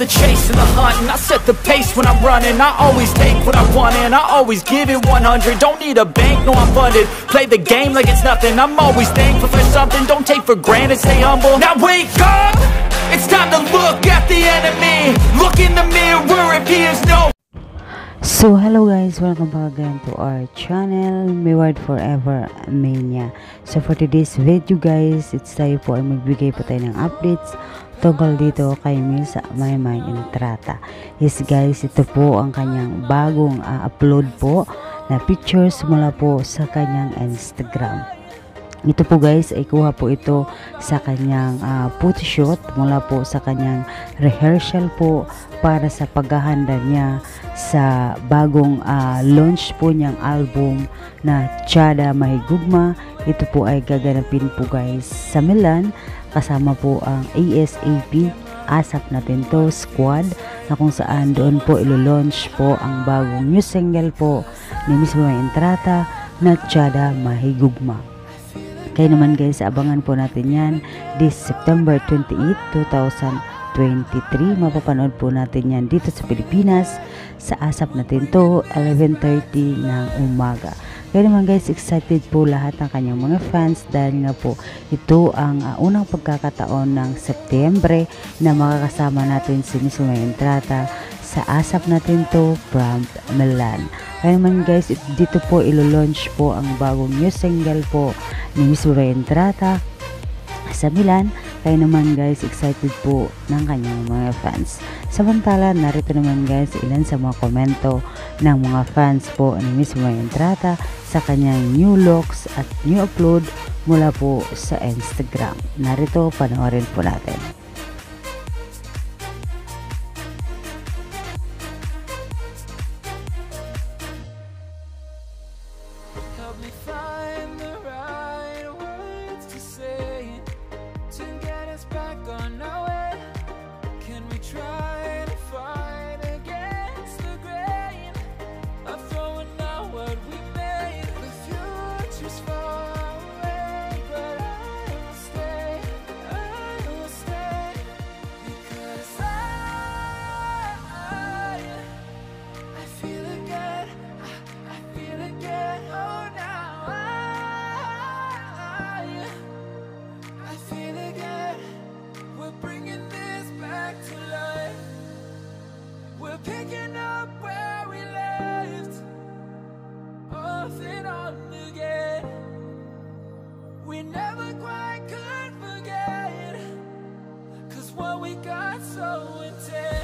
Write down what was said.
the chase and the hunt, and I set the pace when I'm running. I always take what I want and I always give it 100. Don't need a bank, no I'm funded. Play the game like it's nothing. I'm always thankful for something. Don't take for granted, stay humble. Now wake up, it's time to look at the enemy. Look in the mirror if he is no. So hello guys, welcome back again to our channel, Mayward Forever Mania. So for today's video guys, it's tayo po ay magbigay po tayo ng updates tungkol dito kay Miss Maymay Entrata. Yes guys, ito po ang kanyang bagong upload po na pictures mula po sa kanyang Instagram. Ito po guys ay kuha po ito sa kanyang photoshoot mula po sa kanyang rehearsal po para sa paghahanda niya sa bagong launch po niyang album na Tiyada Mahigugma. Ito po ay gaganapin po guys sa Milan kasama po ang ASAP, ASAP natin to squad, na kung saan doon po ilo-launch po ang bagong new single po ni Miss Maymay Entrata na Tiyada Mahigugma. Kaya naman guys, abangan po natin yan this September 28, 2023. Mapapanood po natin yan dito sa Pilipinas sa ASAP natin to 11:30 ng umaga. Kaya naman guys, excited po lahat ng kanyang mga fans dahil nga po ito ang unang pagkakataon ng Setyembre na makakasama natin si Miss Maymay Entrata sa ASAP natin to from Milan. Kaya naman guys, dito po ilo-launch po ang bagong new single po ni Miss Maymay Entrata sa Milan. Kaya naman guys, excited po ng kanyang mga fans. Samantala, narito naman guys ilan sa mga komento ng mga fans po ni Miss Maymay Entrata sa kanyang new looks at new upload mula po sa Instagram. Narito, panoorin po natin. Help me find the right words to say to get us back on our way. Can we try to fight against the grain of throwing out what we made? The future's far away, but I will stay because I feel again, I feel again. Oh, now I feel again. We're bringing this back to life. We're picking up where we left off and on again. We never quite could forget, 'cause what we got so intense.